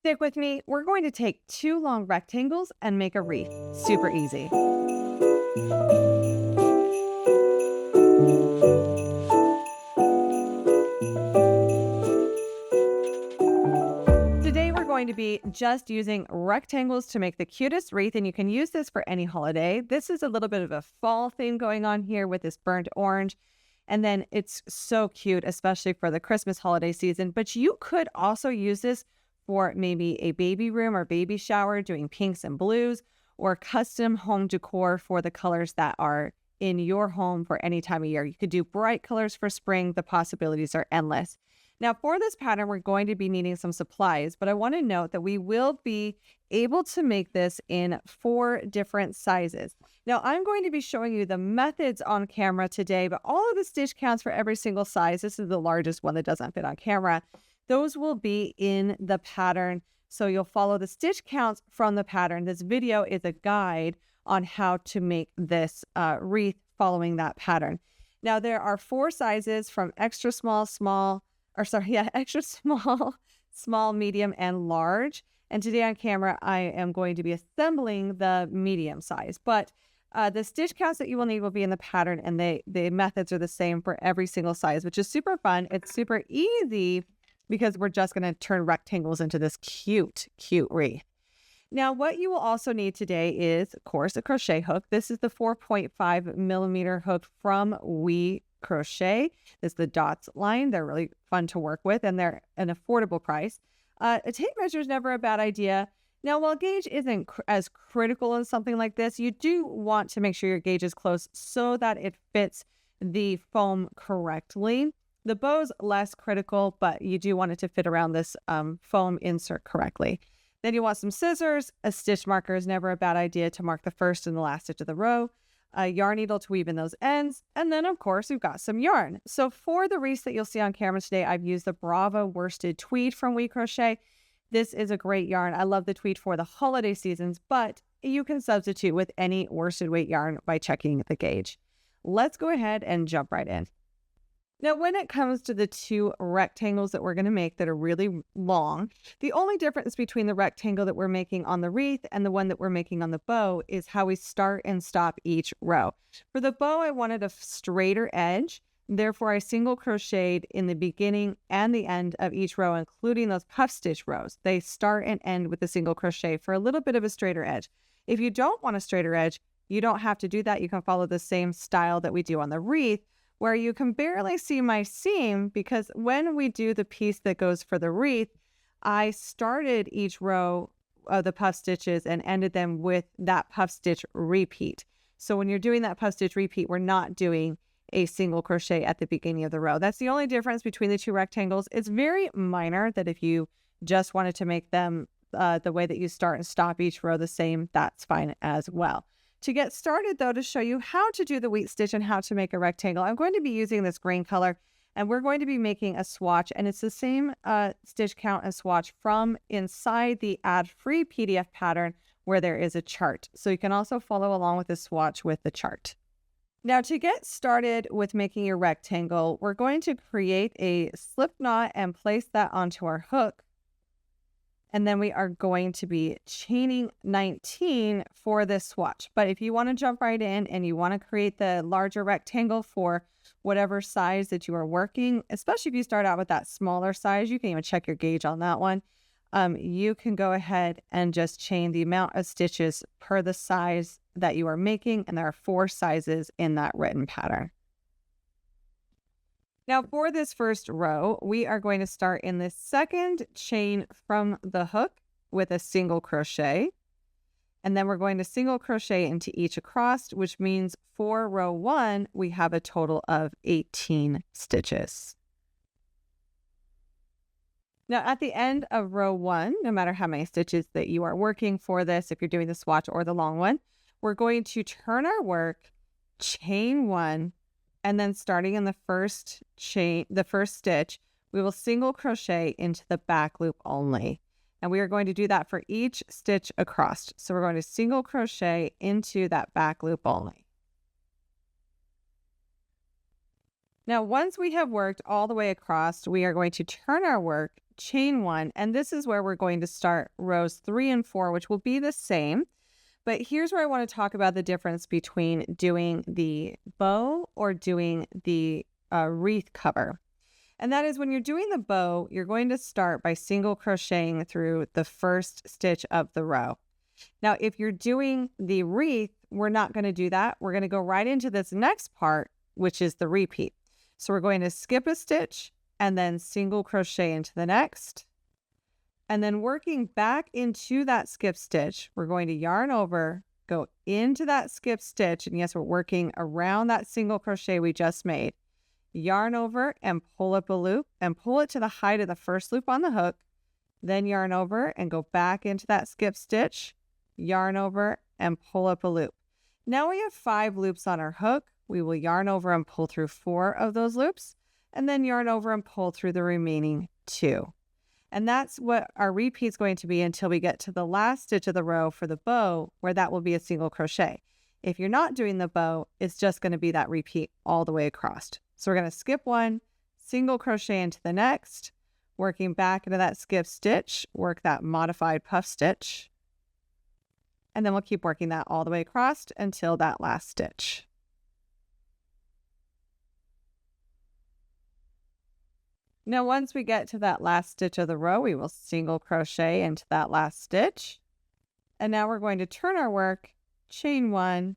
Stick with me. We're going to take two long rectangles and make a wreath. Super easy. Today we're going to be just using rectangles to make the cutest wreath, and you can use this for any holiday. This is a little bit of a fall theme going on here with this burnt orange. And then it's so cute, especially for the Christmas holiday season. But you could also use this for maybe a baby room or baby shower, doing pinks and blues, or custom home decor for the colors that are in your home for any time of year. You could do bright colors for spring. The possibilities are endless. Now, for this pattern, we're going to be needing some supplies, but I want to note that we will be able to make this in 4 different sizes. Now, I'm going to be showing you the methods on camera today, but all of the stitch counts for every single size, this is the largest one that doesn't fit on camera, those will be in the pattern. So you'll follow the stitch counts from the pattern. This video is a guide on how to make this wreath following that pattern. Now, there are 4 sizes from extra small, extra small, small, medium, and large. And today on camera, I am going to be assembling the medium size. But the stitch counts that you will need will be in the pattern, and the methods are the same for every single size, which is super fun. It's super easy because we're just going to turn rectangles into this cute, cute wreath. Now, what you will also need today is, of course, a crochet hook. This is the 4.5 millimeter hook from Crochet. This is the dots line. They're really fun to work with, and they're an affordable price. A tape measure is never a bad idea. Now, while gauge isn't as critical in something like this, you do want to make sure your gauge is close so that it fits the foam correctly. The bow's less critical, but you do want it to fit around this foam insert correctly. Then you want some scissors. A stitch marker is never a bad idea to mark the first and the last stitch of the row. A yarn needle to weave in those ends. And then, of course, we've got some yarn. So for the wreaths that you'll see on camera today, I've used the Bravo worsted tweed from Crochet. This is a great yarn. I love the tweed for the holiday seasons, but you can substitute with any worsted weight yarn by checking the gauge. Let's go ahead and jump right in. Now, when it comes to the 2 rectangles that we're going to make that are really long, the only difference between the rectangle that we're making on the wreath and the one that we're making on the bow is how we start and stop each row. For the bow, I wanted a straighter edge. Therefore, I single crocheted in the beginning and the end of each row, including those puff stitch rows. They start and end with a single crochet for a little bit of a straighter edge. If you don't want a straighter edge, you don't have to do that. You can follow the same style that we do on the wreath, where you can barely see my seam, because when we do the piece that goes for the wreath, I started each row of the puff stitches and ended them with that puff stitch repeat. So when you're doing that puff stitch repeat, we're not doing a single crochet at the beginning of the row. That's the only difference between the 2 rectangles. It's very minor that if you just wanted to make them the way that you start and stop each row the same, that's fine as well. To get started, though, to show you how to do the wheat stitch and how to make a rectangle, I'm going to be using this green color, and we're going to be making a swatch, and it's the same stitch count and swatch from inside the ad-free PDF pattern where there is a chart. So you can also follow along with the swatch with the chart. Now, to get started with making your rectangle, we're going to create a slip knot and place that onto our hook. And then we are going to be chaining 19 for this swatch. But if you want to jump right in and you want to create the larger rectangle for whatever size that you are working, especially if you start out with that smaller size, you can even check your gauge on that one. You can go ahead and just chain the amount of stitches per the size that you are making. And there are 4 sizes in that written pattern. Now, for this first row, we are going to start in the second chain from the hook with a single crochet. And then we're going to single crochet into each across, which means for row 1, we have a total of 18 stitches. Now, at the end of row 1, no matter how many stitches that you are working for this, if you're doing the swatch or the long one, we're going to turn our work, chain 1, and then starting in the first stitch, we will single crochet into the back loop only. And we are going to do that for each stitch across. So we're going to single crochet into that back loop only. Now, once we have worked all the way across, we are going to turn our work, chain 1, and this is where we're going to start rows 3 and 4, which will be the same. But here's where I want to talk about the difference between doing the bow or doing the wreath cover. And that is when you're doing the bow, you're going to start by single crocheting through the first stitch of the row. Now, if you're doing the wreath, we're not going to do that. We're going to go right into this next part, which is the repeat. So we're going to skip a stitch and then single crochet into the next. And then working back into that skip stitch, we're going to yarn over, go into that skip stitch. And yes, we're working around that single crochet we just made. Yarn over and pull up a loop and pull it to the height of the first loop on the hook. Then yarn over and go back into that skip stitch, yarn over and pull up a loop. Now we have 5 loops on our hook. We will yarn over and pull through 4 of those loops, and then yarn over and pull through the remaining 2. And that's what our repeat is going to be until we get to the last stitch of the row for the bow, where that will be a single crochet. If you're not doing the bow, it's just going to be that repeat all the way across. So we're going to skip 1, single crochet into the next, working back into that skip stitch, work that modified puff stitch, and then we'll keep working that all the way across until that last stitch. Now, once we get to that last stitch of the row, we will single crochet into that last stitch. And now we're going to turn our work, chain 1,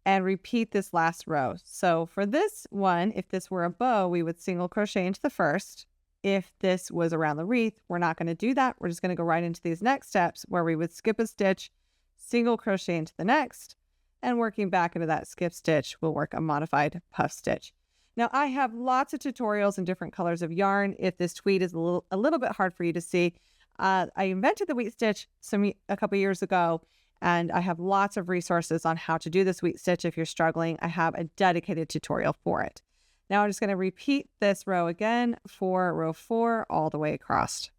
and repeat this last row. So for this one, if this were a bow, we would single crochet into the first. If this was around the wreath, we're not going to do that. We're just going to go right into these next steps where we would skip a stitch, single crochet into the next, and working back into that skip stitch, we'll work a modified puff stitch. Now, I have lots of tutorials in different colors of yarn. If this tweed is a little bit hard for you to see, I invented the wheat stitch a couple years ago, and I have lots of resources on how to do this wheat stitch. If you're struggling, I have a dedicated tutorial for it. Now I'm just going to repeat this row again for row 4 all the way across.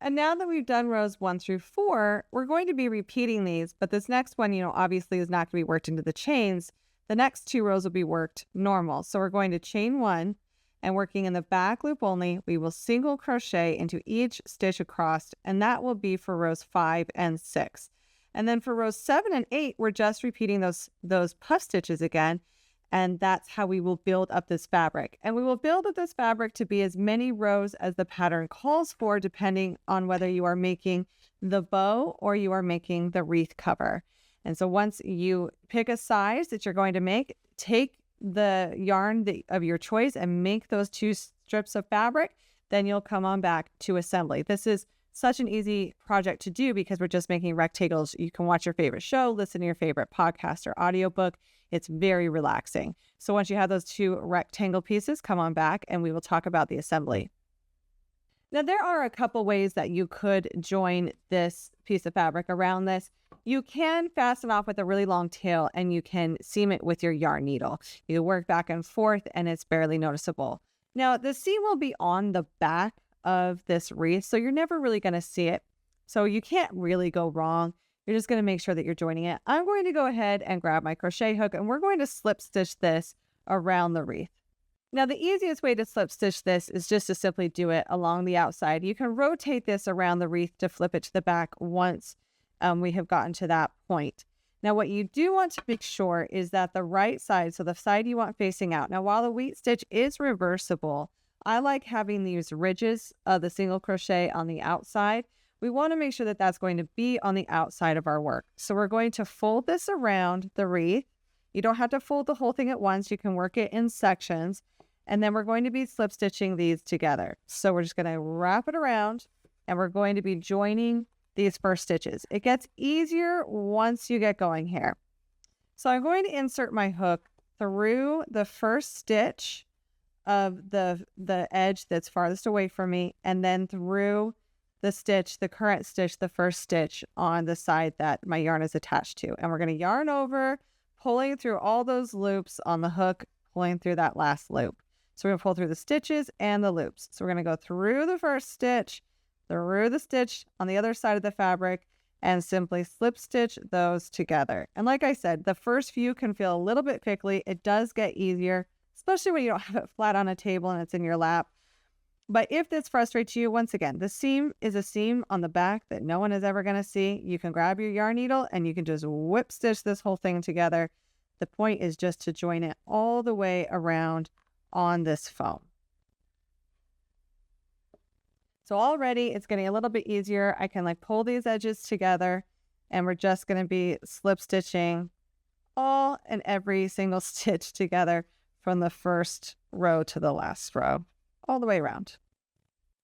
And now that we've done rows 1 through 4, we're going to be repeating these, but this next one, obviously is not going to be worked into the chains. The next 2 rows will be worked normal. So we're going to chain 1, and working in the back loop only, we will single crochet into each stitch across, and that will be for rows 5 and 6. And then for rows 7 and 8, we're just repeating those puff stitches again, and that's how we will build up this fabric. And we will build up this fabric to be as many rows as the pattern calls for, depending on whether you are making the bow or you are making the wreath cover. And so once you pick a size that you're going to make, take the yarn of your choice and make those 2 strips of fabric, then you'll come on back to assembly. This is such an easy project to do because we're just making rectangles. You can watch your favorite show, listen to your favorite podcast or audiobook. It's very relaxing. So once you have those 2 rectangle pieces, come on back and we will talk about the assembly. Now, there are a couple ways that you could join this piece of fabric around this. You can fasten off with a really long tail and you can seam it with your yarn needle. You work back and forth and it's barely noticeable. Now, the seam will be on the back of this wreath, so you're never really going to see it. So you can't really go wrong. You're just going to make sure that you're joining it. I'm going to go ahead and grab my crochet hook and we're going to slip stitch this around the wreath. Now, the easiest way to slip stitch this is just to simply do it along the outside. You can rotate this around the wreath to flip it to the back once we have gotten to that point. Now, what you do want to make sure is that the right side, so the side you want facing out. Now, while the wheat stitch is reversible, I like having these ridges of the single crochet on the outside. We want to make sure that that's going to be on the outside of our work. So we're going to fold this around the wreath. You don't have to fold the whole thing at once. You can work it in sections. And then we're going to be slip stitching these together. So we're just going to wrap it around and we're going to be joining these first stitches. It gets easier once you get going here. So I'm going to insert my hook through the first stitch of the edge that's farthest away from me, and then through the current stitch, the first stitch on the side that my yarn is attached to. And we're going to yarn over, pulling through all those loops on the hook, pulling through that last loop. So we're going to pull through the stitches and the loops. So we're going to go through the first stitch, through the stitch on the other side of the fabric, and simply slip stitch those together. And like I said, the first few can feel a little bit quickly. It does get easier. especially when you don't have it flat on a table and it's in your lap. But if this frustrates you, once again, the seam is a seam on the back that no one is ever going to see. You can grab your yarn needle and you can just whip stitch this whole thing together. The point is just to join it all the way around on this foam. So already it's getting a little bit easier. I can like pull these edges together and we're just going to be slip stitching all and every single stitch together from the first row to the last row, all the way around.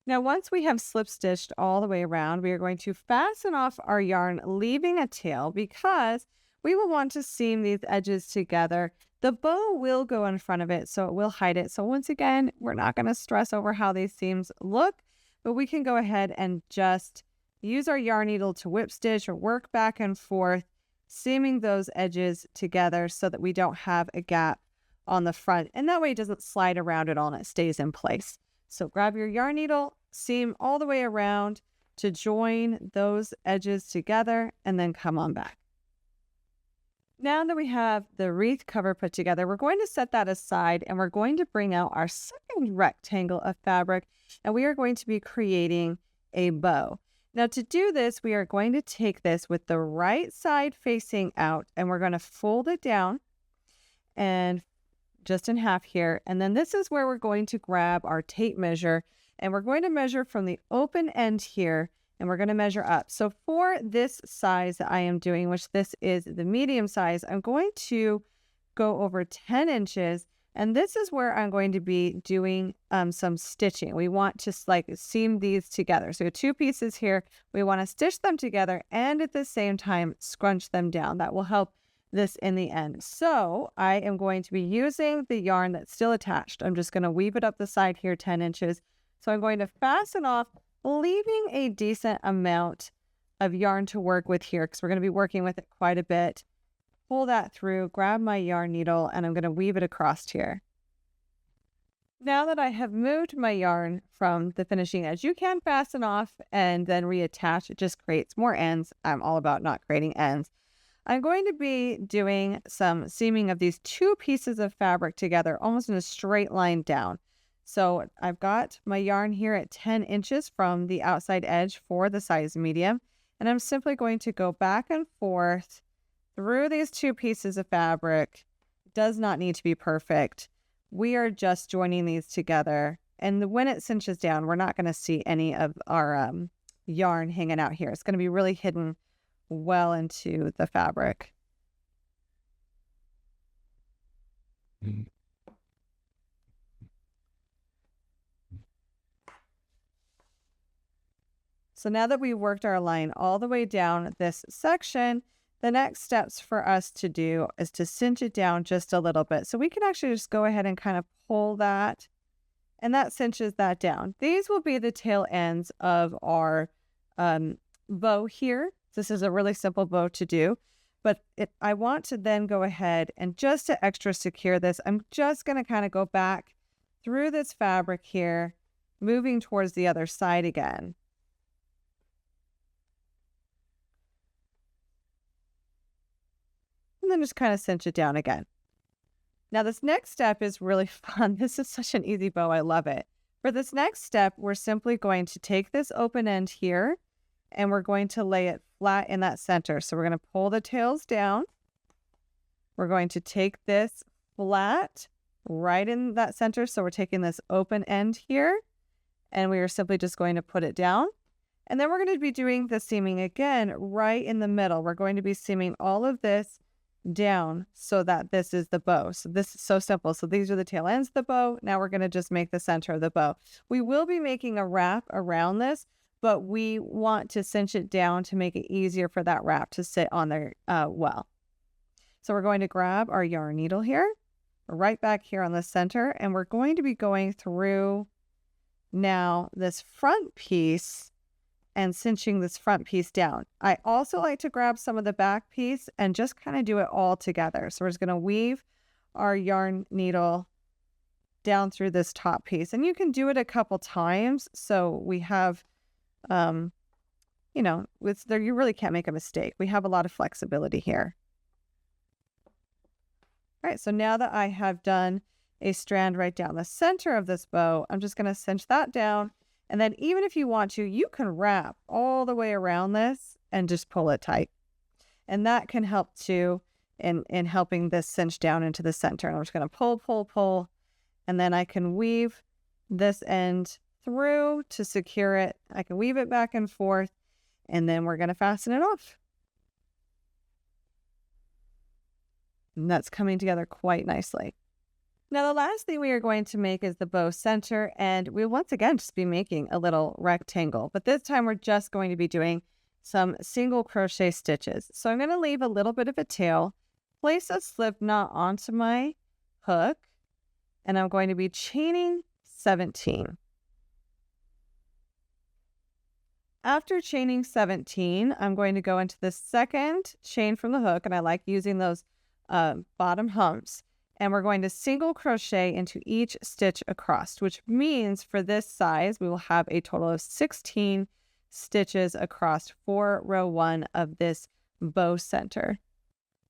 Now, once we have slip stitched all the way around, we are going to fasten off our yarn, leaving a tail because we will want to seam these edges together. The bow will go in front of it, so it will hide it. So once again, we're not going to stress over how these seams look, but we can go ahead and just use our yarn needle to whip stitch or work back and forth, seaming those edges together so that we don't have a gap on the front. And that way it doesn't slide around at all and it stays in place. So grab your yarn needle, seam all the way around to join those edges together, and then come on back. Now that we have the wreath cover put together, we're going to set that aside and we're going to bring out our second rectangle of fabric, and we are going to be creating a bow. Now to do this, we are going to take this with the right side facing out and we're going to fold it down and just in half here. And then this is where we're going to grab our tape measure and we're going to measure from the open end here and we're going to measure up. So for this size that I am doing, which this is the medium size, I'm going to go over 10 inches. And this is where I'm going to be doing some stitching. We want to like seam these together. So we have two pieces here. We want to stitch them together and at the same time scrunch them down. That will help this in the end. So I am going to be using the yarn that's still attached. I'm just going to weave it up the side here 10 inches. So I'm going to fasten off, leaving a decent amount of yarn to work with here because we're going to be working with it quite a bit. Pull that through, grab my yarn needle, and I'm going to weave it across here. Now that I have moved my yarn from the finishing edge, you can fasten off and then reattach. It just creates more ends. I'm all about not creating ends. I'm going to be doing some seaming of these two pieces of fabric together, almost in a straight line down. So I've got my yarn here at 10 inches from the outside edge for the size medium, and I'm simply going to go back and forth through these two pieces of fabric. It does not need to be perfect. We are just joining these together. And when it cinches down, we're not going to see any of our yarn hanging out here. It's going to be really hidden well into the fabric. So now that we've worked our line all the way down this section, the next steps for us to do is to cinch it down just a little bit. So we can actually just go ahead and kind of pull that, and that cinches that down. These will be the tail ends of our bow here. This is a really simple bow to do, but I want to then go ahead and just to extra secure this, I'm just going to kind of go back through this fabric here, moving towards the other side again. And then just kind of cinch it down again. Now this next step is really fun. This is such an easy bow. I love it. For this next step, we're simply going to take this open end here and we're going to lay it flat in that center. So we're going to pull the tails down. We're going to take this flat right in that center. So we're taking this open end here and we are simply just going to put it down. And then we're going to be doing the seaming again right in the middle. We're going to be seaming all of this down so that this is the bow. So this is so simple. So these are the tail ends of the bow. Now we're going to just make the center of the bow. We will be making a wrap around this, but we want to cinch it down to make it easier for that wrap to sit on there well. So we're going to grab our yarn needle here, right back here on the center, and we're going to be going through now this front piece and cinching this front piece down. I also like to grab some of the back piece and just kind of do it all together. So we're just going to weave our yarn needle down through this top piece. And you can do it a couple times. So we have, you know, you really can't make a mistake. We have a lot of flexibility here. All right, so now that I have done a strand right down the center of this bow. I'm just going to cinch that down. And then even if you want to, you can wrap all the way around this and just pull it tight. And that can help too in helping this cinch down into the center. And I'm just going to pull, pull, pull. And then I can weave this end through to secure it. I can weave it back and forth. And then we're going to fasten it off. And that's coming together quite nicely. Now, the last thing we are going to make is the bow center, and we'll once again just be making a little rectangle, but this time we're just going to be doing some single crochet stitches. So I'm going to leave a little bit of a tail, place a slip knot onto my hook, and I'm going to be chaining 17. After chaining 17, I'm going to go into the second chain from the hook, and I like using those bottom humps. And we're going to single crochet into each stitch across, which means for this size, we will have a total of 16 stitches across for row 1 of this bow center.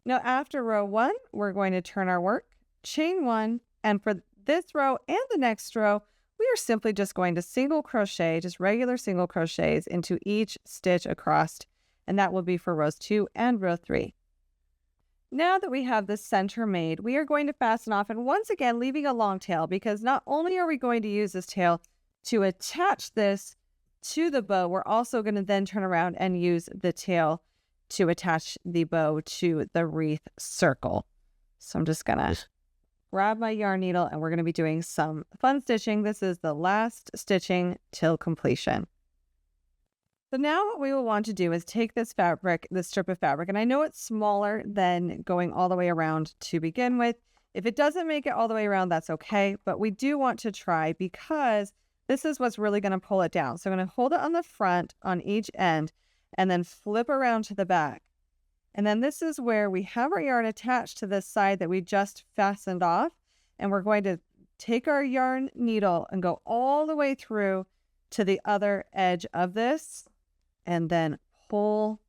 Now, after row 1, we're going to turn our work, chain 1, and for this row and the next row, we are simply just going to single crochet, just regular single crochets into each stitch across, and that will be for rows 2 and row 3. Now that we have the center made, we are going to fasten off, and once again leaving a long tail, because not only are we going to use this tail to attach this to the bow, we're also going to then turn around and use the tail to attach the bow to the wreath circle. So I'm just going to grab my yarn needle, and we're going to be doing some fun stitching. This is the last stitching till completion. So now what we will want to do is take this fabric, this strip of fabric, and I know it's smaller than going all the way around to begin with. If it doesn't make it all the way around, that's okay, but we do want to try because this is what's really going to pull it down. So I'm going to hold it on the front on each end and then flip around to the back. And then this is where we have our yarn attached to this side that we just fastened off, and we're going to take our yarn needle and go all the way through to the other edge of this, and then pull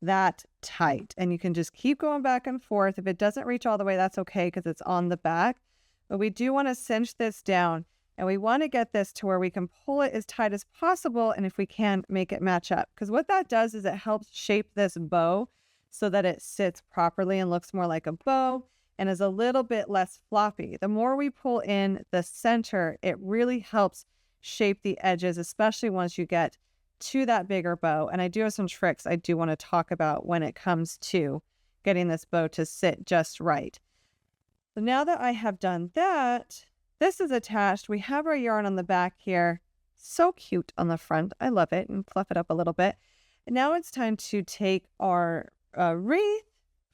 that tight. And you can just keep going back and forth. If it doesn't reach all the way, that's okay because it's on the back. But we do want to cinch this down, and we want to get this to where we can pull it as tight as possible, and if we can, make it match up. Because what that does is it helps shape this bow so that it sits properly and looks more like a bow and is a little bit less floppy. The more we pull in the center, it really helps shape the edges, especially once you get to that bigger bow. And I do have some tricks I do want to talk about when it comes to getting this bow to sit just right. So now that I have done that, this is attached. We have our yarn on the back here. So cute on the front. I love it, and fluff it up a little bit. And now it's time to take our wreath,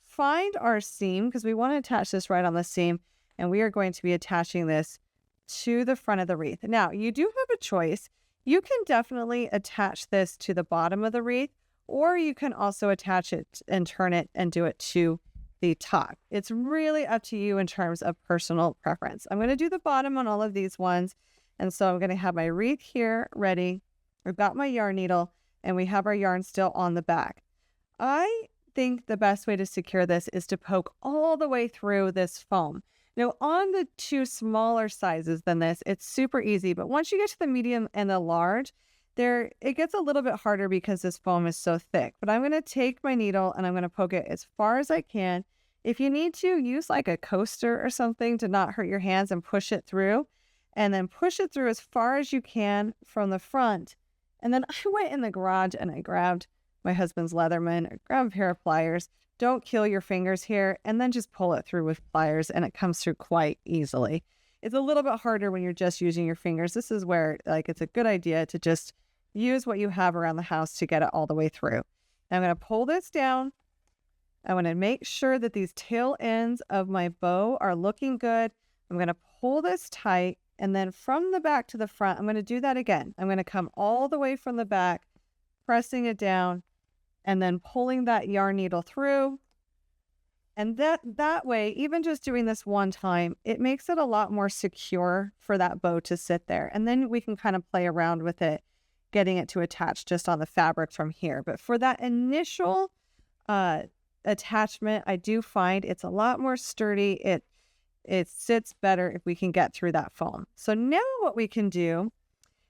find our seam, because we want to attach this right on the seam, and we are going to be attaching this to the front of the wreath. Now, you do have a choice. You can definitely attach this to the bottom of the wreath, or you can also attach it and turn it and do it to the top. It's really up to you in terms of personal preference. I'm going to do the bottom on all of these ones, and so I'm going to have my wreath here ready. I've got my yarn needle, and we have our yarn still on the back. I think the best way to secure this is to poke all the way through this foam. Now, on the two smaller sizes than this, it's super easy, but once you get to the medium and the large, it gets a little bit harder because this foam is so thick. But I'm going to take my needle and I'm going to poke it as far as I can. If you need to, use like a coaster or something to not hurt your hands and push it through, and then push it through as far as you can from the front. And then I went in the garage and I grabbed my husband's Leatherman, grab a pair of pliers. Don't kill your fingers here, and then just pull it through with pliers, and it comes through quite easily. It's a little bit harder when you're just using your fingers. This is where it's a good idea to just use what you have around the house to get it all the way through. Now I'm going to pull this down. I want to make sure that these tail ends of my bow are looking good. I'm going to pull this tight, and then from the back to the front, I'm going to do that again. I'm going to come all the way from the back, pressing it down, and then pulling that yarn needle through. And that way, even just doing this one time, it makes it a lot more secure for that bow to sit there. And then we can kind of play around with it, getting it to attach just on the fabric from here. But for that initial attachment, I do find it's a lot more sturdy. it sits better if we can get through that foam. So now what we can do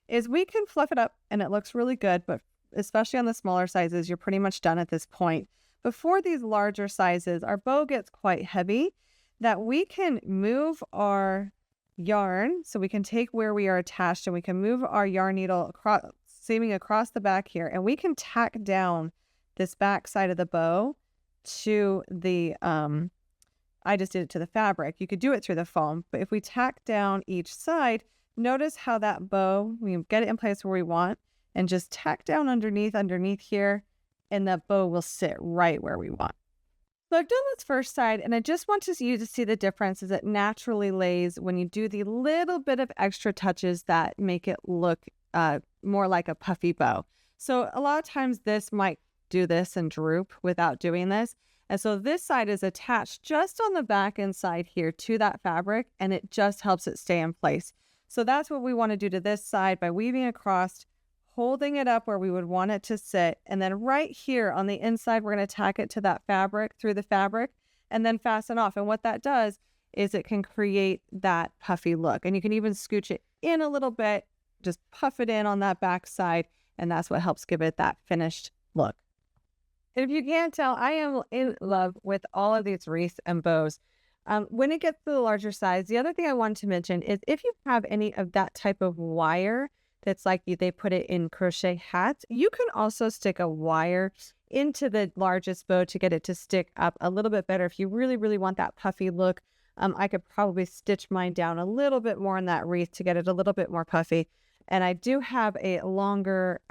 is we can fluff it up and it looks really good, but especially on the smaller sizes, you're pretty much done at this point. Before these larger sizes, our bow gets quite heavy, that we can move our yarn. So we can take where we are attached and we can move our yarn needle across, seaming across the back here, and we can tack down this back side of the bow to the, I just did it to the fabric. You could do it through the foam, but if we tack down each side, notice how that bow, we get it in place where we want and just tack down underneath here, and that bow will sit right where we want. So I've done this first side, and I just want you to see the difference as it naturally lays when you do the little bit of extra touches that make it look more like a puffy bow. So a lot of times this might do this and droop without doing this. And so this side is attached just on the back inside here to that fabric, and it just helps it stay in place. So that's what we want to do to this side by weaving across, holding it up where we would want it to sit. And then right here on the inside, we're going to tack it to that fabric through the fabric and then fasten off. And what that does is it can create that puffy look. And you can even scooch it in a little bit, just puff it in on that back side. And that's what helps give it that finished look. And if you can't tell, I am in love with all of these wreaths and bows. When it gets to the larger size, the other thing I wanted to mention is if you have any of that type of wire that's like they put it in crochet hats, you can also stick a wire into the largest bow to get it to stick up a little bit better. If you really, really want that puffy look, I could probably stitch mine down a little bit more in that wreath to get it a little bit more puffy. And I do have a longer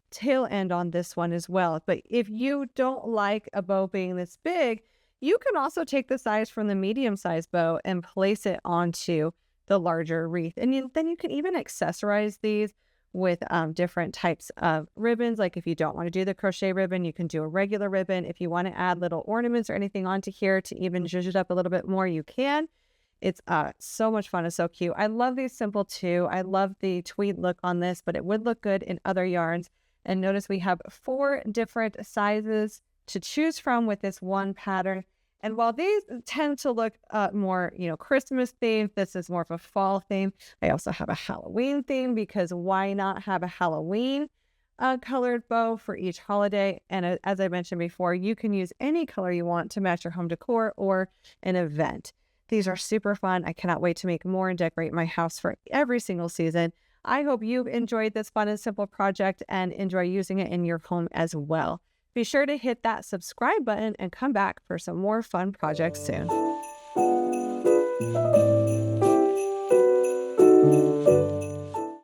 tail end on this one as well. But if you don't like a bow being this big, you can also take the size from the medium-sized bow and place it onto the larger wreath. And then you can even accessorize these with different types of ribbons. Like if you don't want to do the crochet ribbon, you can do a regular ribbon. If you want to add little ornaments or anything onto here to even zhuzh it up a little bit more, you can. It's so much fun and so cute. I love these simple too. I love the tweed look on this, but it would look good in other yarns. And notice we have 4 different sizes to choose from with this one pattern. And while these tend to look more, Christmas themed, this is more of a fall theme. I also have a Halloween theme because why not have a Halloween colored bow for each holiday? And as I mentioned before, you can use any color you want to match your home decor or an event. These are super fun. I cannot wait to make more and decorate my house for every single season. I hope you've enjoyed this fun and simple project and enjoy using it in your home as well. Be sure to hit that subscribe button and come back for some more fun projects soon.